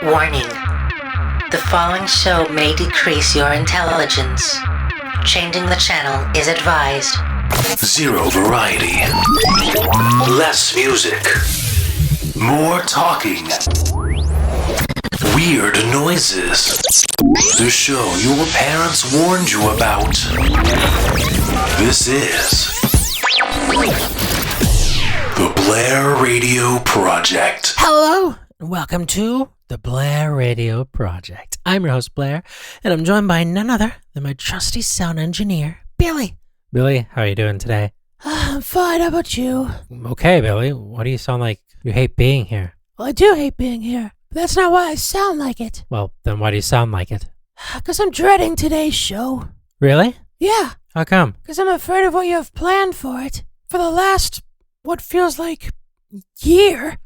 Warning. The following show may decrease your intelligence. Changing the channel is advised. Zero variety. Less music. More talking. Weird noises. The show your parents warned you about. This is the Blair Radio Project. Hello, and welcome to the Blair Radio Project. I'm your host, Blair, and I'm joined by none other than my trusty sound engineer, Billy. Billy, how are you doing today? I'm fine. How about you? Okay, Billy. Why do you sound like you hate being here? Well, I do hate being here. But that's not why I sound like it. Well, then why do you sound like it? Because I'm dreading today's show. Really? Yeah. How come? Because I'm afraid of what you have planned for it. For the last, what feels like, year,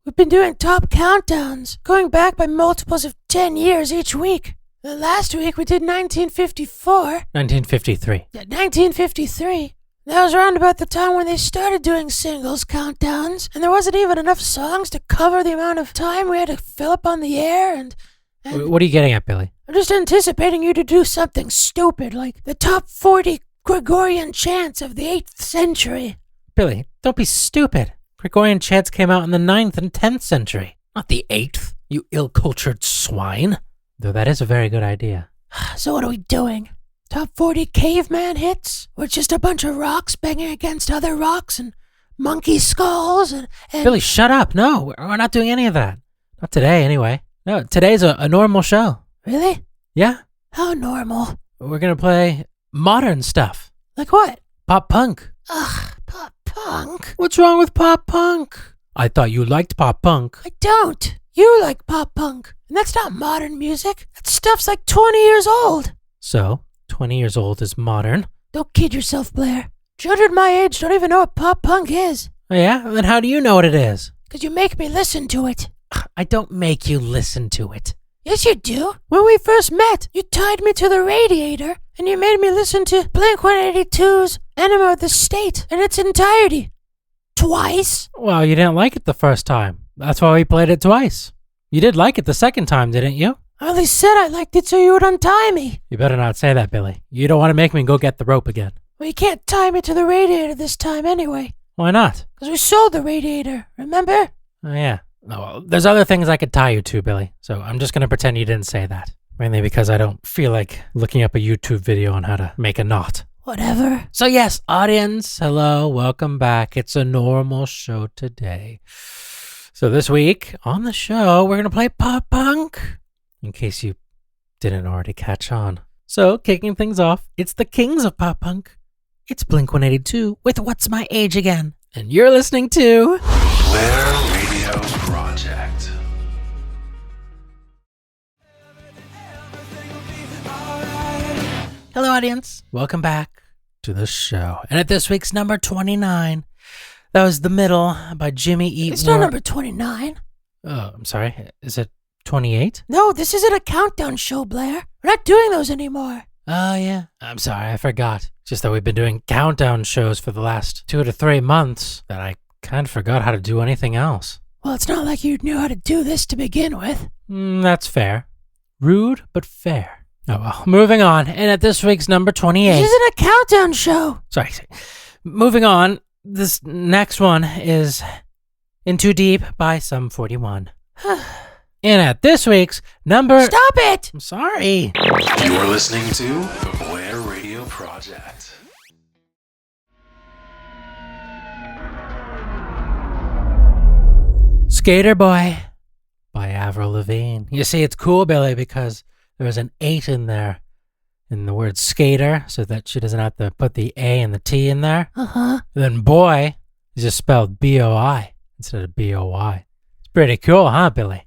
we've been doing top countdowns, going back by multiples of 10 years each week. Last week we did 1954. 1953. Yeah, 1953. That was around about the time when they started doing singles countdowns, and there wasn't even enough songs to cover the amount of time we had to fill up on the air, and What are you getting at, Billy? I'm just anticipating you to do something stupid, like the top 40 Gregorian chants of the 8th century. Billy, don't be stupid. Gregorian chants came out in the 9th and 10th century, not the 8th, you ill-cultured swine. Though that is a very good idea. So what are we doing? Top 40 caveman hits? Or just a bunch of rocks banging against other rocks and monkey skulls and... Billy, shut up. No, we're not doing any of that. Not today, anyway. No, today's a normal show. Really? Yeah. How normal? We're going to play modern stuff. Like what? Pop punk. Ugh, pop punk? What's wrong with pop punk? I thought you liked pop punk. I don't. You like pop punk. And that's not modern music. That stuff's like 20 years old. So, 20 years old is modern. Don't kid yourself, Blair. Children my age don't even know what pop punk is. Oh yeah? Then how do you know what it is? 'Cause you make me listen to it. I don't make you listen to it. Yes, you do. When we first met, you tied me to the radiator, and you made me listen to Blink-182's Enema of the State in its entirety. Twice. Well, you didn't like it the first time. That's why we played it twice. You did like it the second time, didn't you? I only said I liked it so you would untie me. You better not say that, Billy. You don't want to make me go get the rope again. Well, you can't tie me to the radiator this time anyway. Why not? 'Cause we sold the radiator, remember? Oh, yeah. Oh, well, there's other things I could tie you to, Billy. So I'm just going to pretend you didn't say that. Mainly because I don't feel like looking up a YouTube video on how to make a knot. Whatever. So yes, audience, hello, welcome back. It's a normal show today. So this week on the show, we're going to play pop punk. In case you didn't already catch on. So kicking things off, it's the kings of pop punk. It's Blink-182 with What's My Age Again. And you're listening to... Blair Radio Project. Hello, audience. Welcome back to the show. And at this week's number 29, that was The Middle by Jimmy Eat It's World. not number 29. Oh, I'm sorry. Is it 28? No, this isn't a countdown show, Blair. We're not doing those anymore. Oh, yeah. I'm sorry. I forgot. Just that we've been doing countdown shows for the last 2 to 3 months that I kind of forgot how to do anything else. Well, it's not like you knew how to do this to begin with. That's fair. Rude, but fair. Oh, well. Moving on. And at this week's number 28. This isn't a countdown show. Sorry. Moving on. This next one is In Too Deep by Sum 41. And at this week's number... Stop it! I'm sorry. You're listening to the Blair Radio Project. Skater Boy by Avril Lavigne. You see, it's cool, Billy, because there was an 8 in there in the word skater, so that she doesn't have to put the A and the T in there. Uh-huh. Then boy is just spelled B-O-I instead of B-O-Y. It's pretty cool, huh, Billy?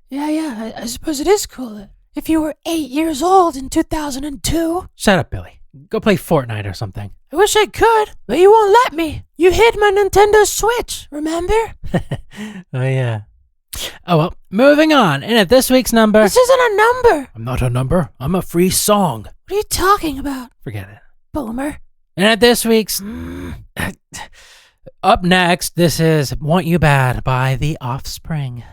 Yeah, I suppose it is cool. If you were 8 years old in 2002. Shut up, Billy. Go play Fortnite or something. I wish I could, but you won't let me. You hid my Nintendo Switch, remember? Oh, yeah. Oh, well, moving on. And at this week's number... This isn't a number. I'm not a number. I'm a free song. What are you talking about, Forget it. boomer? And at this week's... Up next, this is Want You Bad by The Offspring.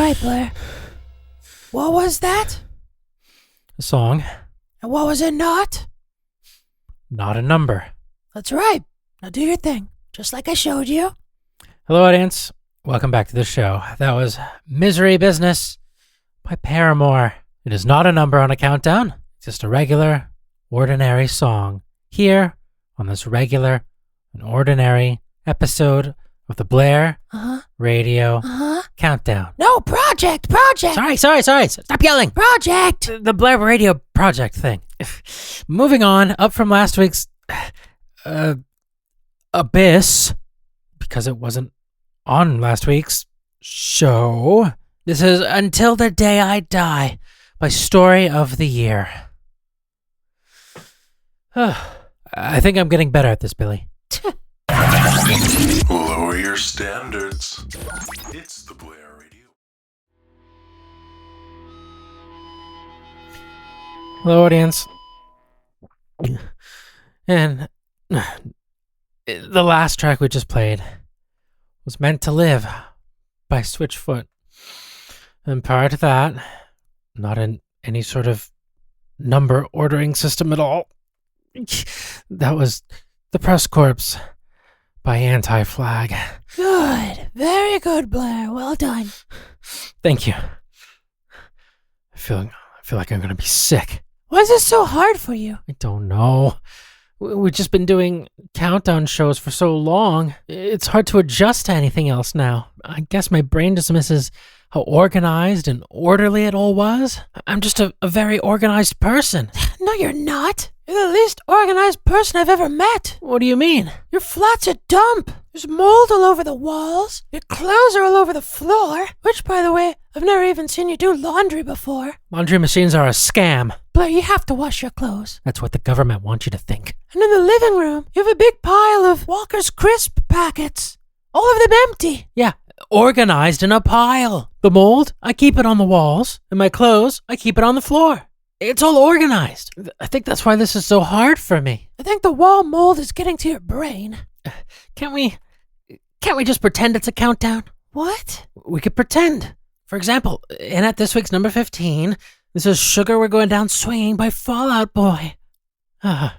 right, Blair. What was that? A song, And what was it not? not a number. That's right. Now do your thing, just like I showed you. Hello, audience. Welcome back to the show. That was Misery Business by Paramore. It is not a number on a countdown. It's just a regular, ordinary song here on this regular and ordinary episode of the Blair Radio Countdown. No, project! Sorry. Stop yelling. Project! The Blair Radio Project thing. Moving on, up from last week's Abyss, because it wasn't on last week's show. This is Until the Day I Die by Story of the Year. I think I'm getting better at this, Billy. Lower your standards. It's the Blair Radio. Hello, audience. And the last track we just played was Meant to Live by Switchfoot. And prior to that, not in any sort of number ordering system at all, that was The Press Corps by Anti-Flag. Good. Very good, Blair. Well done. Thank you. I feel like I'm gonna be sick. Why is this so hard for you? I don't know. We've just been doing countdown shows for so long. It's hard to adjust to anything else now. I guess my brain just misses how organized and orderly it all was. I'm just a very organized person. No, you're not. You're the least organized person I've ever met. What do you mean? Your flat's a dump. There's mold all over the walls. Your clothes are all over the floor. Which, by the way, I've never even seen you do laundry before. Laundry machines are a scam. Blair, you have to wash your clothes. That's what the government wants you to think. And in the living room, you have a big pile of Walker's Crisp packets. All of them empty. Yeah, organized in a pile. The mold, I keep it on the walls. And my clothes, I keep it on the floor. It's all organized. I think that's why this is so hard for me. I think the wall mold is getting to your brain. Can't we just pretend it's a countdown? What? We could pretend. For example, in at this week's number 15, this is Sugar We're Going Down Swinging by Fall Out Boy. Oh,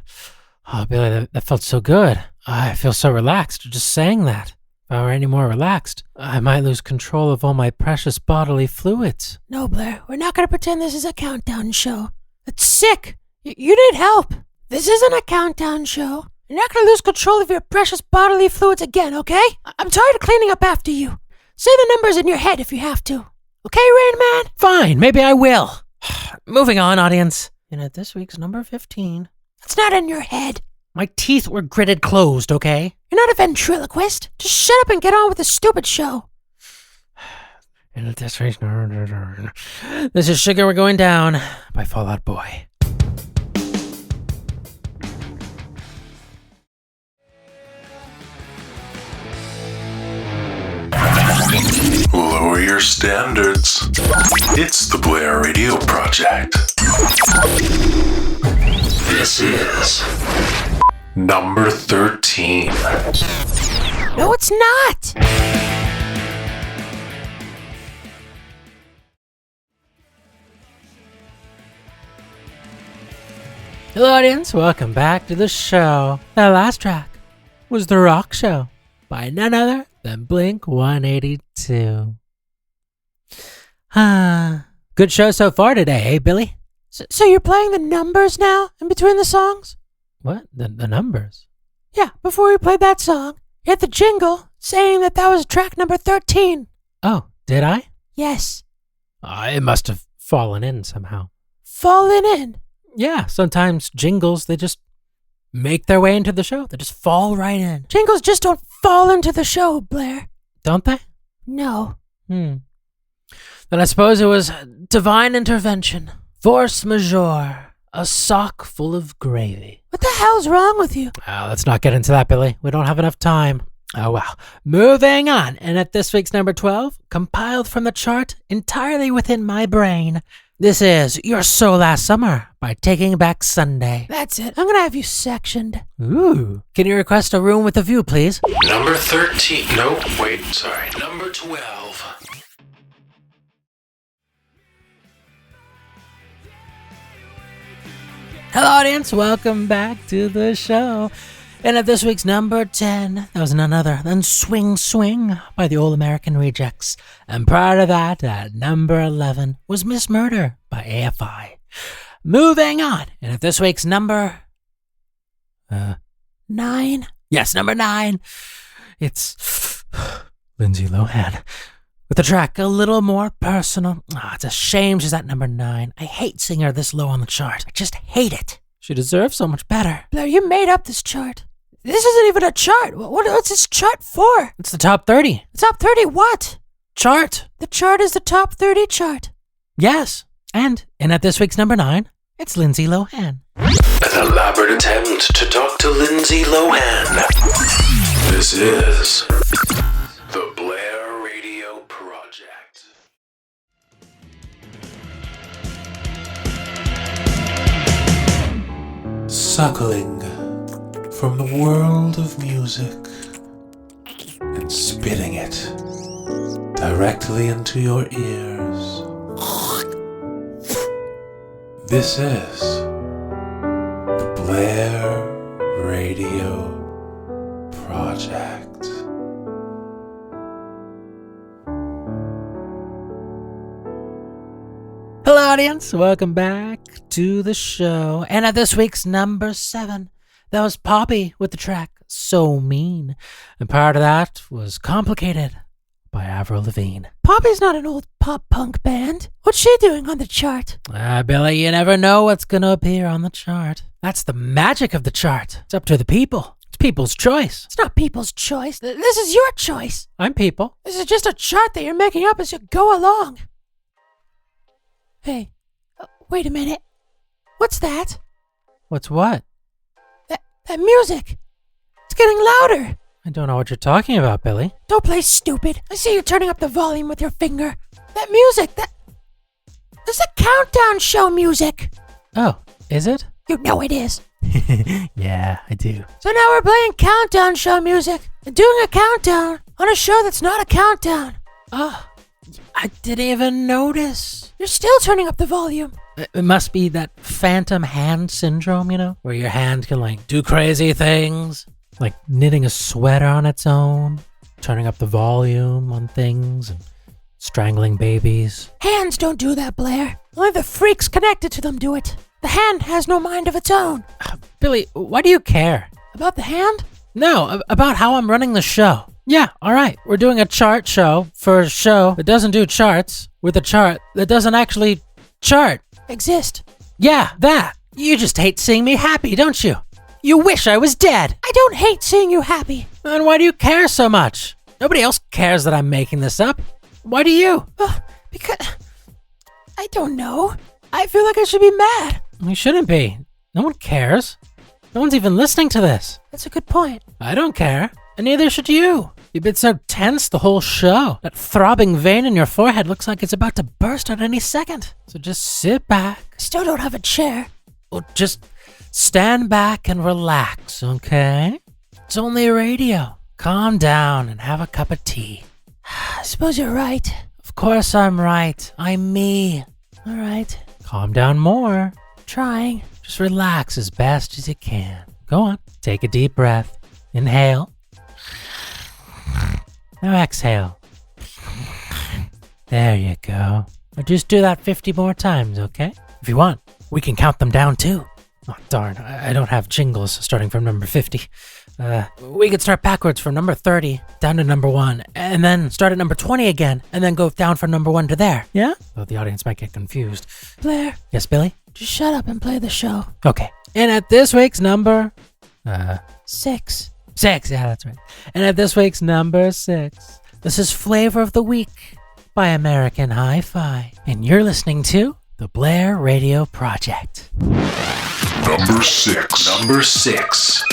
Billy, that felt so good. I feel so relaxed just saying that. If I were any more relaxed, I might lose control of all my precious bodily fluids. No, Blair, we're not going to pretend this is a countdown show. It's sick. You need help. This isn't a countdown show. You're not going to lose control of your precious bodily fluids again, okay? I'm tired of cleaning up after you. Say the numbers in your head if you have to. Okay, Rain Man? Fine, maybe I will. Moving on, audience. And at this week's number 15... It's not in your head. My teeth were gritted closed, okay? You're not a ventriloquist. Just shut up and get on with the stupid show. And at this week's... This is Sugar We're Going Down by Fall Out Boy. Lower your standards. It's the Blair Radio Project. This is number 13. No, it's not. Hello, audience. Welcome back to the show. That last track was The Rock Show by none other than Blink 182. Good show so far today, eh, Billy? So you're playing the numbers now in between the songs? What? The numbers? Yeah, before we played that song, you had the jingle saying that was track number 13. Oh, did I? Yes. It must have fallen in somehow. Fallen in? Yeah, sometimes jingles, they just make their way into the show. They just fall right in. Jingles just don't fall into the show, Blair. Don't they? No. Then I suppose it was divine intervention. Force majeure. A sock full of gravy. What the hell's wrong with you? Let's not get into that, Billy. We don't have enough time. Oh, wow. Moving on. And at this week's number 12, compiled from the chart entirely within my brain, this is You're So Last Summer by Taking Back Sunday. That's it. I'm going to have you sectioned. Ooh. Can you request a room with a view, please? Number 13. No, wait, sorry. Number 12. Hello, audience. Welcome back to the show. And at this week's number 10, that was none other than Swing Swing by the Old American Rejects. And prior to that, at number 11, was Miss Murder by AFI. Moving on. And at this week's number... 9. Yes, number 9. It's Lindsay Lohan. With the track a little more personal. It's a shame she's at number 9. I hate seeing her this low on the chart. I just hate it. She deserves so much better. Blair, you made up this chart. This isn't even a chart. What's this chart for? It's the top 30. The top 30 what? Chart. The chart is the top 30 chart. Yes. And at this week's number 9, it's Lindsay Lohan. An elaborate attempt to talk to Lindsay Lohan. This is the Blair Radio Project. Suckling from the world of music and spitting it directly into your ears. This is the Blair Radio Project. Hello, audience. Welcome back to the show. And at this week's number 7, that was Poppy with the track So Mean. And prior to that was Complicated by Avril Lavigne. Poppy's not an old pop-punk band. What's she doing on the chart? Billy, you never know what's going to appear on the chart. That's the magic of the chart. It's up to the people. It's people's choice. It's not people's choice. This is your choice. I'm people. This is just a chart that you're making up as you go along. Hey, wait a minute. What's that? What's what? That music. It's getting louder. I don't know what you're talking about, Billy. Don't play stupid. I see you turning up the volume with your finger. That music, that's the countdown show music. Oh, is it? You know it is. Yeah, I do. So now we're playing countdown show music and doing a countdown on a show that's not a countdown. Oh, I didn't even notice. You're still turning up the volume. It must be that phantom hand syndrome, where your hand can do crazy things. Like knitting a sweater on its own, turning up the volume on things, and strangling babies. Hands don't do that, Blair. Only the freaks connected to them do it. The hand has no mind of its own. Billy, why do you care? About the hand? No, about how I'm running the show. Yeah, alright, we're doing a chart show for a show that doesn't do charts with a chart that doesn't actually chart. Exist. Yeah, that. You just hate seeing me happy, don't you? You wish I was dead. I don't hate seeing you happy. Then why do you care so much? Nobody else cares that I'm making this up. Why do you? Because... I don't know. I feel like I should be mad. You shouldn't be. No one cares. No one's even listening to this. That's a good point. I don't care. And neither should you. You've been so tense the whole show. That throbbing vein in your forehead looks like it's about to burst at any second. So just sit back. I still don't have a chair. Well, just stand back and relax, okay? It's only radio. Calm down and have a cup of tea. I suppose you're right. Of course I'm right. I'm me. All right. Calm down more. Trying. Just relax as best as you can. Go on. Take a deep breath. Inhale. Now exhale. There you go. Now just do that 50 more times, okay? If you want, we can count them down too. Oh, darn. I don't have jingles starting from number 50. We could start backwards from number 30 down to number 1, and then start at number 20 again, and then go down from number 1 to there. Yeah? Though the audience might get confused. Blair. Yes, Billy? Just shut up and play the show. Okay. And at this week's number... 6. 6, yeah, that's right. And at this week's number 6, this is Flavor of the Week by American Hi-Fi. And you're listening to the Blair Radio Project. Number 6. Number 6.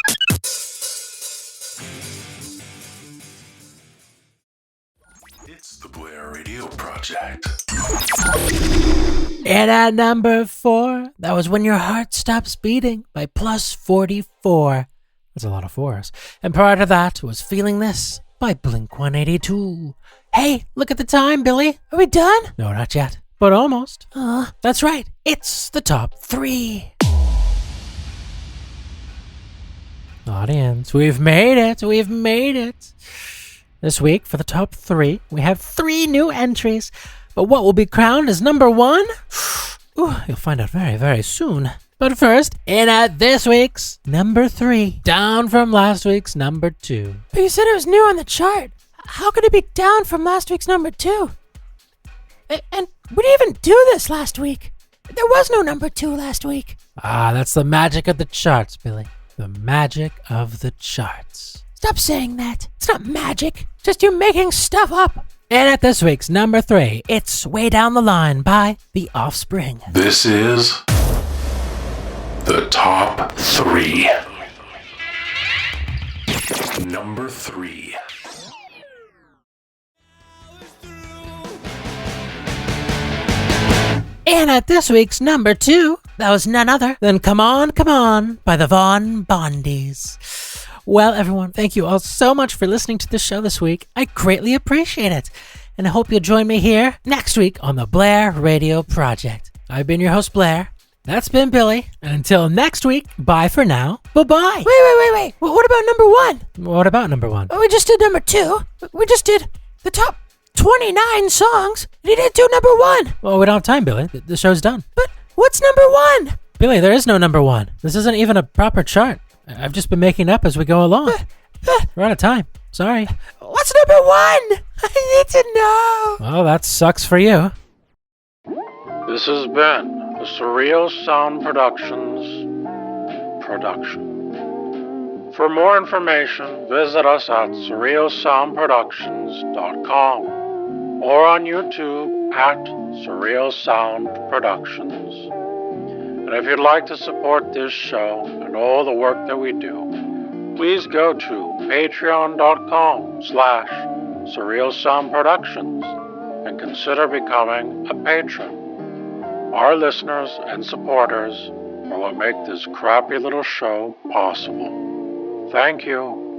It's the Blair Radio Project. And at number 4, that was When Your Heart Stops Beating by Plus 44. That's a lot of 4s. And prior to that was Feeling This by Blink-182. Hey, look at the time, Billy. Are we done? No, not yet, but almost. That's right. It's the top 3. Audience, we've made it. We've made it. This week, for the top 3, we have 3 new entries. But what will be crowned as number 1? Ooh, you'll find out very, very soon. But first, in at this week's number 3, down from last week's number 2. But you said it was new on the chart. How could it be down from last week's number 2? And we didn't even do this last week. There was no number 2 last week. Ah, that's the magic of the charts, Billy. The magic of the charts. Stop saying that. It's not magic. Just you making stuff up. And at this week's number 3, it's Way Down the Line by The Offspring. This is the top 3. Number 3. And at this week's number 2, that was none other than Come On, Come On by the Von Bondies. Well, everyone, thank you all so much for listening to the show this week. I greatly appreciate it. And I hope you'll join me here next week on the Blair Radio Project. I've been your host, Blair. That's been Billy. And until next week, bye for now. Bye-bye. Wait. What about number 1? What about number 1? We just did number 2. We just did the top 29 songs. You didn't do number 1. Well, we don't have time, Billy. The show's done. But what's number 1? Billy, there is no number 1. This isn't even a proper chart. I've just been making up as we go along. We're out of time. Sorry. What's number 1? I need to know. Well, that sucks for you. This has been a Surreal Sound Productions production. For more information, visit us at surrealsoundproductions.com or on YouTube at Surreal Sound Productions. And if you'd like to support this show and all the work that we do, please go to patreon.com/surrealsoundproductions and consider becoming a patron. Our listeners and supporters are what make this crappy little show possible. Thank you.